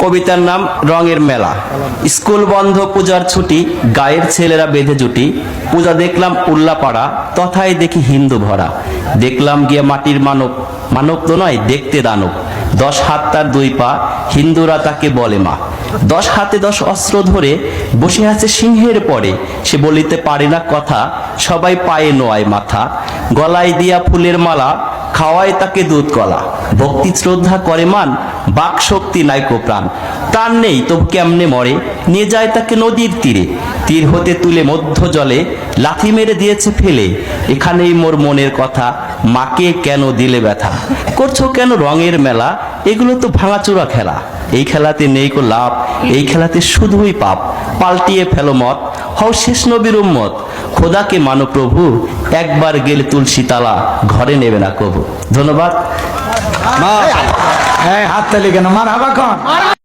কবিতার নাম রঙের মেলা। স্কুল বন্ধ, পূজার ছুটি, গায়ের ছেলেরা বেঁধে জুটি। পূজা দেখলাম উল্লাপাড়া, তথায় দেখি হিন্দু ভরা। দেখলাম গিয়ে মাটির মানব, মানব তো নয় দেখতে দানব। 10 হাত তার 2 পা, হিন্দুরা তাকে বলে মা। 10 হাতে 10 অস্ত্র ধরে বসে আছে সিংহের পরে। সে বলিতে পারে না কথা, সবাই পায়ে নোয়ায় মাথা। গলায় দিয়া ফুলের মালা, খাওয়ায় তাকে দুধ কলা। ভক্তি শ্রদ্ধা করে মান, বাক শক্তি নাইকো প্রাণ। প্রাণ নেই তবু কেমনে মরে, নিয়ে যায় তাকে নদীর তীরে। তীর হতে তুলে মধ্য জলে, লাথি মেরে দিয়েছে ফেলে। এখানেই মোর মনের কথা, মাকে কেন দিলে ব্যথা। করছো কেন রঙের মেলা, এগুলো তো ভাঙাচোরা খেলা। এই খেলাতে নেই কো লাভ, এই খেলাতে শুধুই পাপ। পাল্টিয়ে ফেলো মত, হও শেষ নবীর উম্মত। খোদাকে মানো প্রভু, একবার গেলে তুলসী তালা, ঘরে নেবে না কবু। ধন্যবাদ। হাত তালি কেন মার হাবা কন।